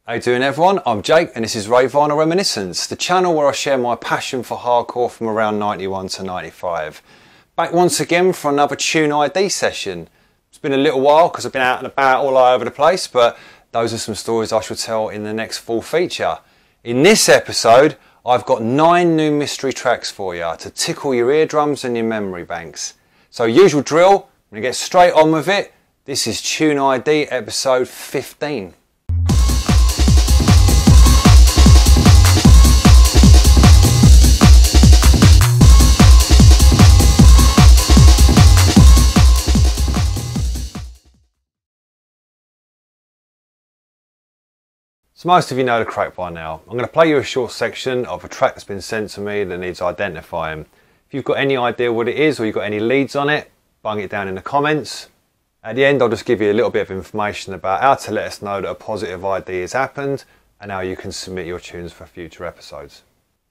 How you doing everyone? I'm Jake and this is Rave Vinyl Reminiscence, the channel where I share my passion for hardcore from around 91 to 95. Back once again for another Tune ID session. It's been a little while because I've been out and about all over the place, but those are some stories I shall tell in the next full feature. In this episode, I've got 9 new mystery tracks for you to tickle your eardrums and your memory banks. So usual drill, I'm going to get straight on with it. This is Tune ID episode 15. So most of you know the crack by now. I'm going to play you a short section of a track that's been sent to me that needs identifying. If you've got any idea what it is or you've got any leads on it, bung it down in the comments. At the end I'll just give you a little bit of information about how to let us know that a positive ID has happened and how you can submit your tunes for future episodes.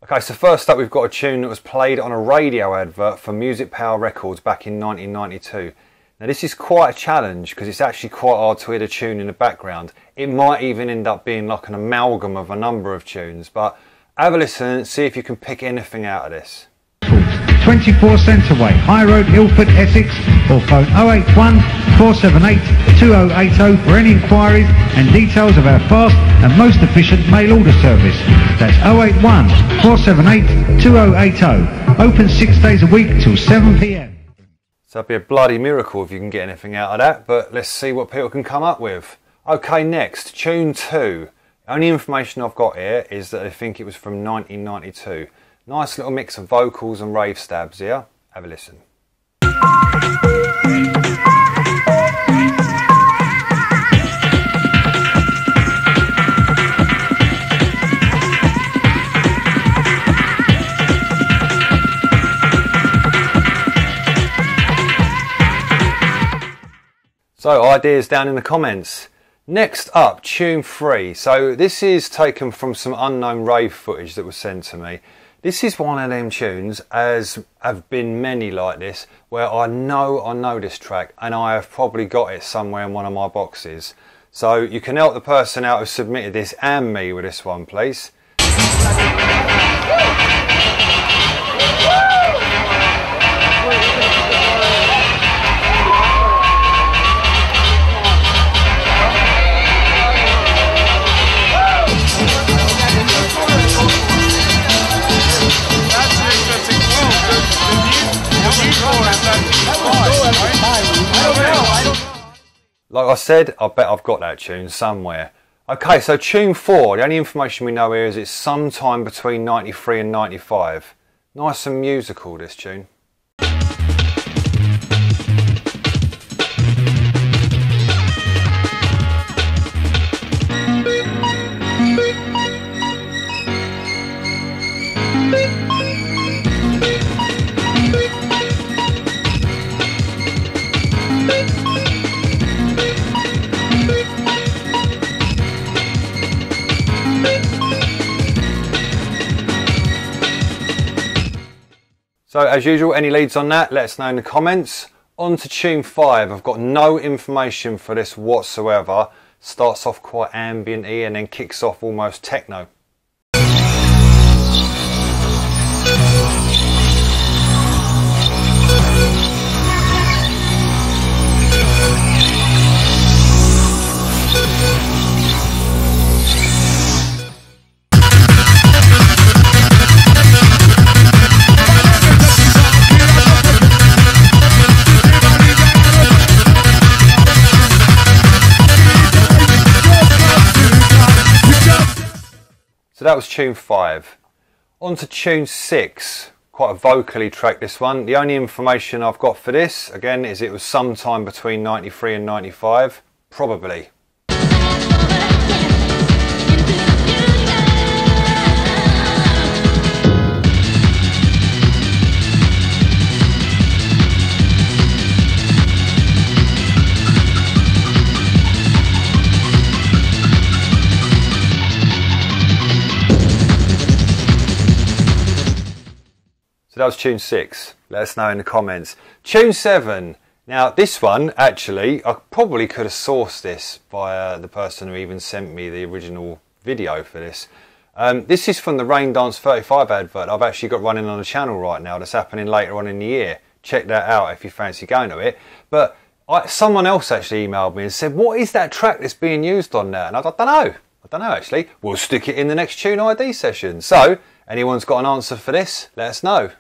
Okay, so first up we've got a tune that was played on a radio advert for Music Power Records back in 1992. Now this is quite a challenge because it's actually quite hard to hear the tune in the background. It might even end up being like an amalgam of a number of tunes, but have a listen and see if you can pick anything out of this. 24 Centreway, High Road, Ilford, Essex, or phone 081 478 2080 for any inquiries and details of our fast and most efficient mail order service. That's 081 478 2080. Open 6 days a week till 7 PM. So that'd be a bloody miracle if you can get anything out of that, but let's see what people can come up with. Okay, next, tune 2. The only information I've got here is that I think it was from 1992. Nice little mix of vocals and rave stabs here. Have a listen. So ideas down in the comments. Next up, tune 3. So this is taken from some unknown rave footage that was sent to me. This is one of them tunes, as have been many like this, where I know this track and I have probably got it somewhere in one of my boxes. So you can help the person out who submitted this and me with this one, please. Like I said, I bet I've got that tune somewhere. Okay, so tune 4, the only information we know here is it's sometime between 93 and 95. Nice and musical, this tune. So as usual, any leads on that, let us know in the comments. On to tune 5, I've got no information for this whatsoever. Starts off quite ambient-y and then kicks off almost techno. So that was tune 5. On to tune 6, quite a vocally track this one. The only information I've got for this, again, is it was sometime between 93 and 95, probably. So that was tune 6. Let us know in the comments. Tune 7. Now this one, actually, I probably could have sourced this via the person who even sent me the original video for this. This is from the Rain Dance 35 advert I've actually got running on the channel right now that's happening later on in the year. Check that out if you fancy going to it. But someone else actually emailed me and said, what is that track that's being used on there? And I don't know. I don't know actually. We'll stick it in the next Tune ID session. So, anyone's got an answer for this? Let us know.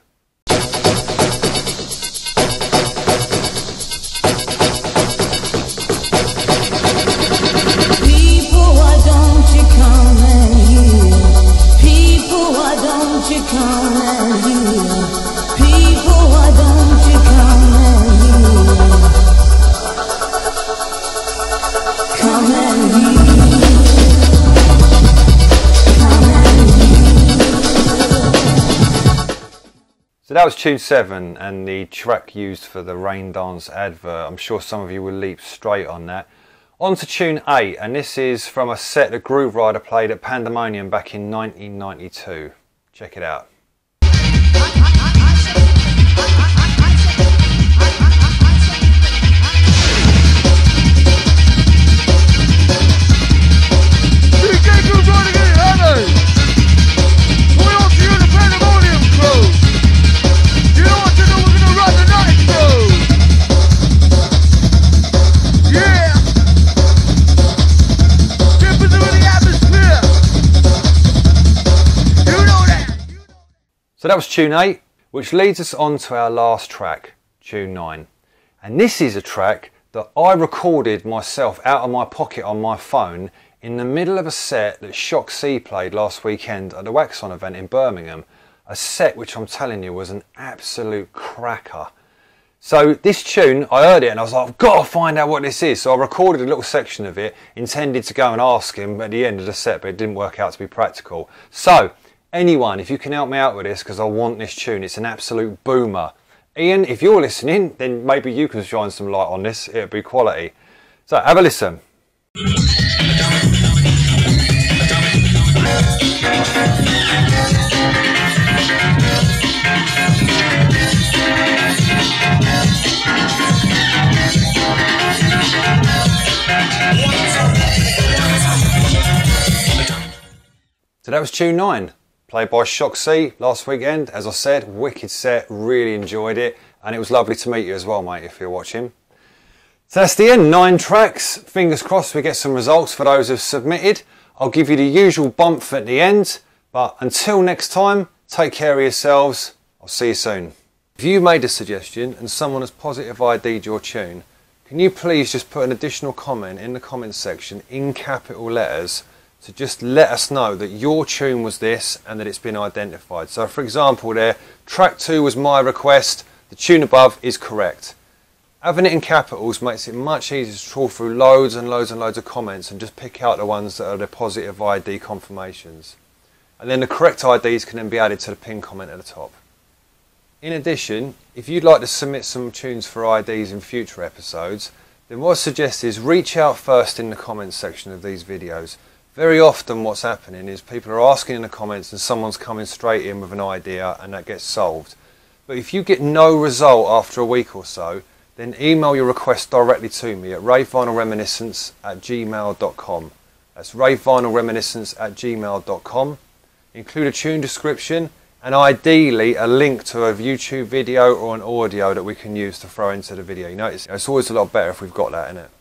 So that was Tune 7 and the track used for the Rain Dance advert. I'm sure some of you will leap straight on that. On to Tune 8, and this is from a set that Groove Rider played at Pandemonium back in 1992. Check it out. So that was Tune 8, which leads us on to our last track, Tune 9. And this is a track that I recorded myself out of my pocket on my phone in the middle of a set that Shock C played last weekend at the Wax On event in Birmingham. A set which I'm telling you was an absolute cracker. So this tune, I heard it and I was like, I've got to find out what this is. So I recorded a little section of it, intended to go and ask him at the end of the set, but it didn't work out to be practical. So, anyone, if you can help me out with this, because I want this tune, it's an absolute boomer. Ian, if you're listening, then maybe you can shine some light on this, it'll be quality. So have a listen. So that was Tune 9. Played by Shock C last weekend. As I said, wicked set, really enjoyed it, and it was lovely to meet you as well, mate, if you're watching. So that's the end, 9 tracks. Fingers crossed we get some results for those who've submitted. I'll give you the usual bump at the end, but until next time, take care of yourselves. I'll see you soon. If you made a suggestion and someone has positive ID'd your tune, can you please just put an additional comment in the comments section in capital letters to just let us know that your tune was this and that it's been identified. So for example there, track 2 was my request, the tune above is correct. Having it in capitals makes it much easier to trawl through loads and loads and loads of comments and just pick out the ones that are the positive ID confirmations. And then the correct IDs can then be added to the pinned comment at the top. In addition, if you'd like to submit some tunes for IDs in future episodes, then what I suggest is reach out first in the comments section of these videos. Very often what's happening is people are asking in the comments and someone's coming straight in with an idea and that gets solved. But if you get no result after a week or so, then email your request directly to me at ravevinylreminiscence@gmail.com. That's ravevinylreminiscence@gmail.com. Include a tune description and ideally a link to a YouTube video or an audio that we can use to throw into the video. You notice it's always a lot better if we've got that in it.